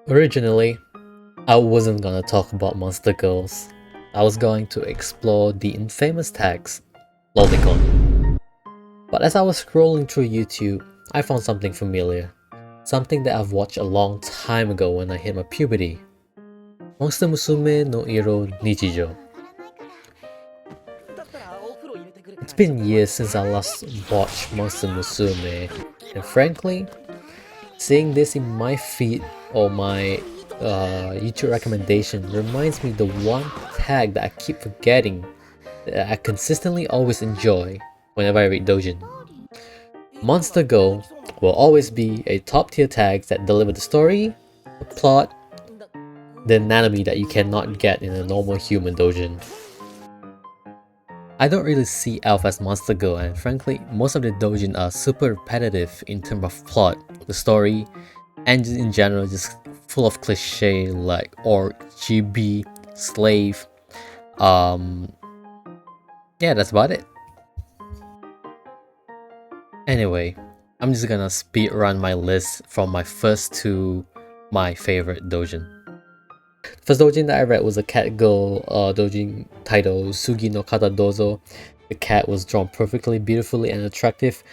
Originally, I wasn't gonna talk about monster girls. I was going to explore the infamous tags, lolicon. But as I was scrolling through YouTube, I found something familiar. Something that I've watched a long time ago when I hit my puberty. Monster Musume no Iro Nichijo. It's been years since I last watched Monster Musume, and frankly, seeing this in my feed or my YouTube recommendation reminds me the one tag that I keep forgetting that I consistently always enjoy whenever I read doujin. Monster Go will always be a top tier tag that deliver the story, the plot, the anatomy that you cannot get in a normal human doujin. I don't really see Elf as Monster Girl, and frankly, most of the doujin are super repetitive in terms of plot, the story, and in general just full of cliche like orc, GB, slave. Um, yeah, that's about it. Anyway, I'm just gonna speed run my list from my first to my favorite doujin. First doujin that I read was a cat girl doujin titled Sugi no Kata Dozo. The cat was drawn perfectly, beautifully, and attractive,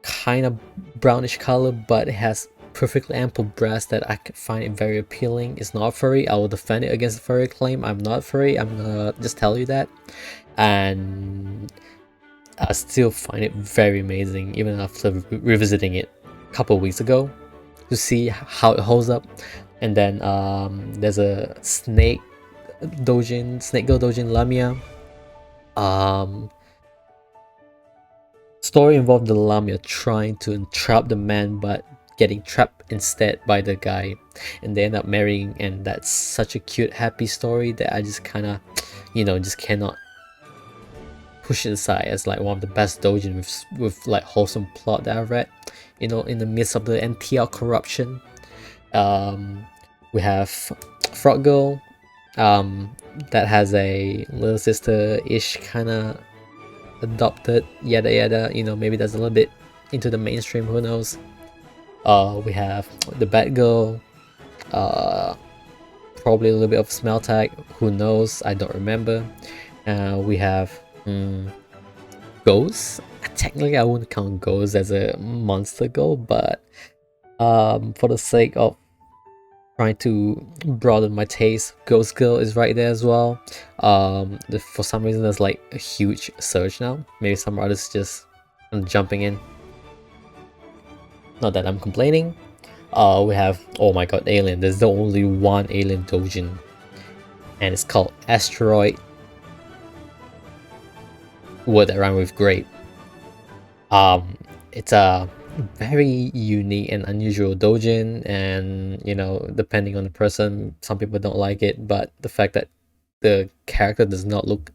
kind of brownish color, but it has perfectly ample breast that I find it very appealing. It's not furry. I will defend it against the furry claim. I'm not furry. I'm gonna just tell you that. And I still find it very amazing, even after revisiting it a couple of weeks ago to see how it holds up. And then there's a snake girl doujin Lamia. Story involved the Lamia trying to entrap the man but getting trapped instead by the guy, and they end up marrying, and that's such a cute happy story that I just kind of just cannot push it aside as like one of the best doujin with like wholesome plot that I've read, in the midst of the NTL corruption. We have Frog Girl, that has a little sister-ish kind of adopted, yada yada, maybe that's a little bit into the mainstream, who knows. We have the Bad Girl, probably a little bit of smell tag, who knows, I don't remember. We have Ghost. Technically I wouldn't count Ghost as a monster girl, but for the sake of trying to broaden my taste, Ghost Girl is right there as well. For some reason there's like a huge surge now. Maybe some artists just jumping in. Not that I'm complaining. We have, oh my god, Alien. There's the only one Alien doujin, and it's called Asteroid. Word that rhyme with grape. It's a very unique and unusual doujin, and depending on the person, some people don't like it, but the fact that the character does not look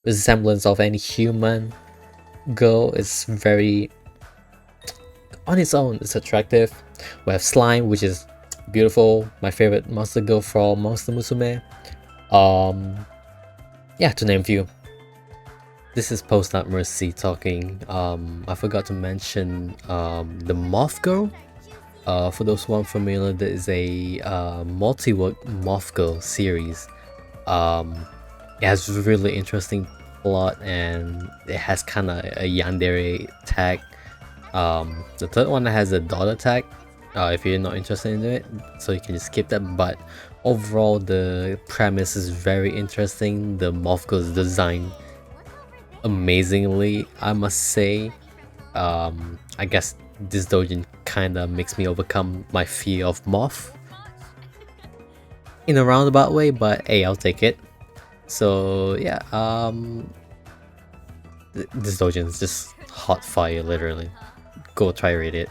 resemblance of any human girl is very, on its own, it's attractive. We have Slime, which is beautiful, my favorite monster girl from Monster Musume. Yeah, to name a few. This is Post Not Mercy talking. I forgot to mention the Moth Girl. For those who aren't familiar, there is a multi-work Moth Girl series. It has really interesting plot, and it has kind of a yandere tag. The third one has a daughter tag, if you're not interested in it, so you can just skip that. But overall, the premise is very interesting. The Moth Girl is designed amazingly, I must say. I guess this doujin kinda makes me overcome my fear of moth in a roundabout way, but hey, I'll take it. So yeah, this doujin is just hot fire, literally. Go try read it.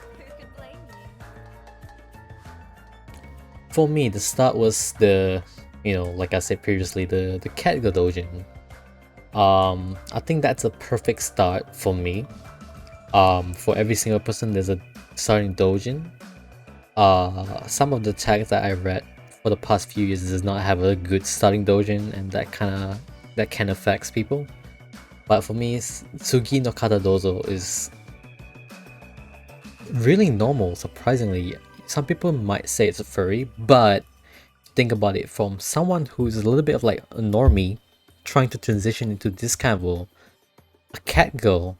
For me, the start was the, like I said previously, the Catgirl doujin. I think that's a perfect start for me. For every single person, there's a starting doujin. Some of the tags that I read for the past few years does not have a good starting doujin, and that can affect people. But for me, Tsugi no Kata Dozo is really normal, surprisingly. some people might say it's a furry, but think about it from someone who's a little bit of like a normie trying to transition into this kind of role, a cat girl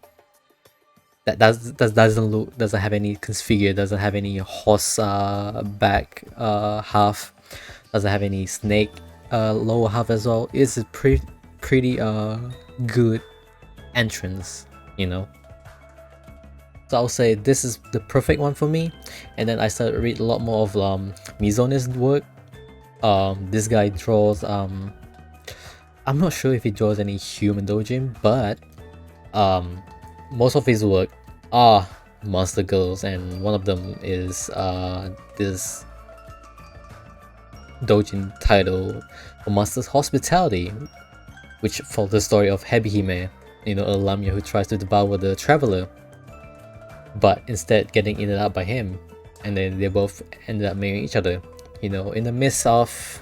that doesn't have any configure, doesn't have any horse back half, doesn't have any snake lower half as well. It's a pretty good entrance, you know. So I'll say this is the perfect one for me. And then I started to read a lot more of Mizone's work. This guy draws I'm not sure if he draws any human doujin, but most of his work are monster girls, and one of them is this doujin title for Master's Hospitality, which follows the story of Hebihime, you know, a lamia who tries to devour the traveler, but instead getting eaten up by him, and then they both ended up marrying each other, you know, in the midst of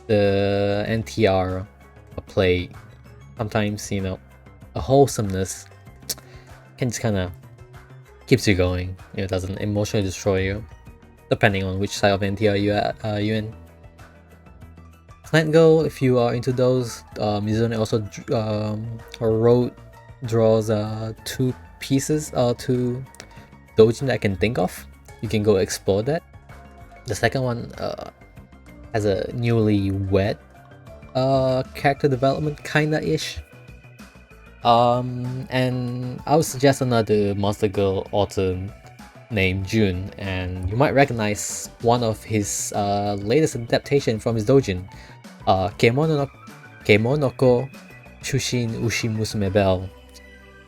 the NTR play. Sometimes, you know, a wholesomeness can just kind of keeps you going. You know, it doesn't emotionally destroy you, depending on which side of NTR you in. Plant Girl, if you are into those, Mizune also draws two pieces, two doujin that I can think of. You can go explore that. The second one has a newly wed character development kinda ish. And I would suggest another monster girl author named June, and you might recognize one of his latest adaptation from his doujin, Kemonoko Shushin Ushi Musume Bell.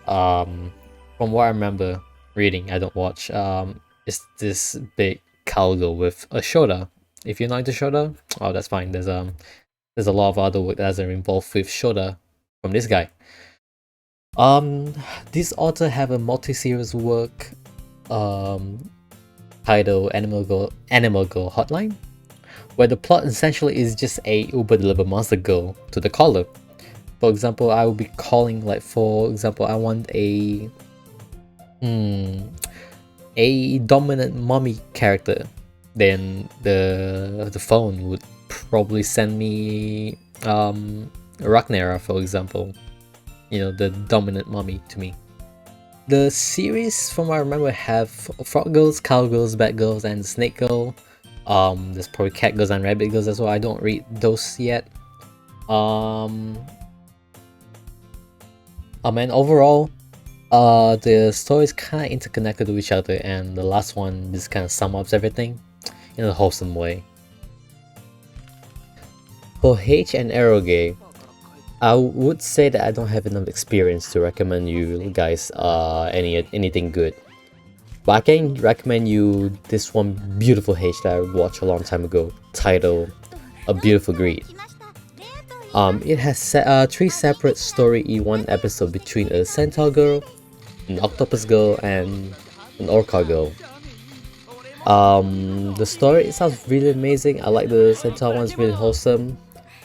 From what I remember reading, I don't watch, it's this big cowgirl with a shoulder. If you're not into shoulder, oh, that's fine. There's a lot of other work that doesn't involve with shoulder from this guy. This author have a multi-series work titled Animal Girl Hotline, where the plot essentially is just a Uber deliver monster girl to the caller. For example, I will be calling, like, for example, I want a dominant mommy character. Then the phone would probably send me Ragnara, for example. You know, the dominant mommy to me. The series, from what I remember, have frog girls, cowgirls, bat girls, and snake girl. There's probably cat girls and rabbit girls as well. I don't read those yet. And overall, the stories kind of interconnected with each other, and the last one just kind of sums up everything in a wholesome way. For H and Eroge, I would say that I don't have enough experience to recommend you guys anything good. But I can recommend you this one beautiful H that I watched a long time ago, titled A Beautiful Greed. It has 3 separate stories in one episode between a Centaur girl, an octopus girl, and an orca girl. The story itself is really amazing. I like the Centaur one, it's really wholesome.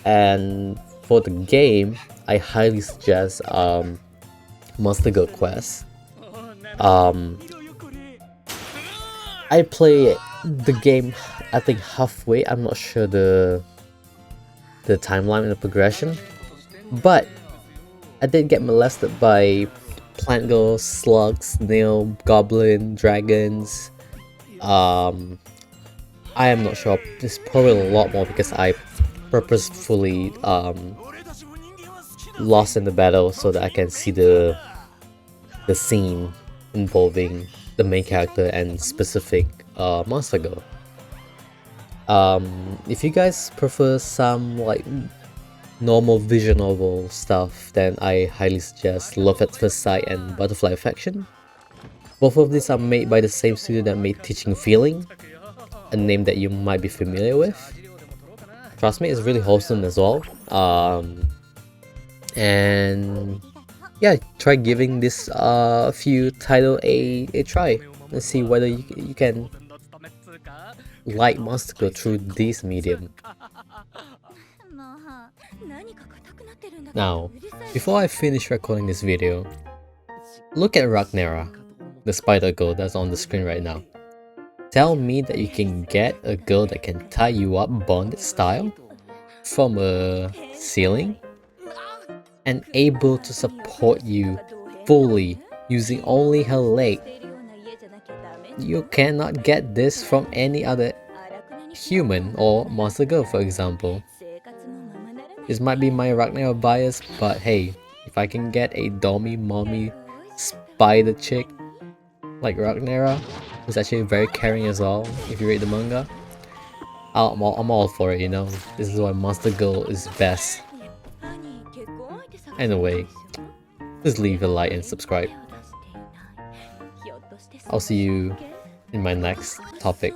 And for the game, I highly suggest Monster Girl Quest. I play the game, I think, halfway. I'm not sure the timeline and the progression, but I did get molested by plant girls, slugs, snail, goblin, dragons. I am not sure. There's probably a lot more because I purposefully lost in the battle so that I can see the scene involving the main character and specific monster girl. If you guys prefer some like normal visual novel stuff, then I highly suggest Love at First Sight and Butterfly Affection. Both of these are made by the same studio that made Teaching Feeling, a name that you might be familiar with. Trust me, it's really wholesome as well. And yeah, try giving this few title a try. Let's see whether you can like Monster Girl through this medium. Now, before I finish recording this video, look at Ragnara, the spider girl that's on the screen right now. Tell me that you can get a girl that can tie you up bonded style from a ceiling and able to support you fully using only her leg. You cannot get this from any other human or monster girl, for example. This might be my Ragnarok bias, but hey, if I can get a dommy mommy spider chick like Ragnarok, who's actually very caring as well, if you read the manga, I'm all for it, you know? This is why Monster Girl is best. Anyway, just leave a like and subscribe. I'll see you in my next topic.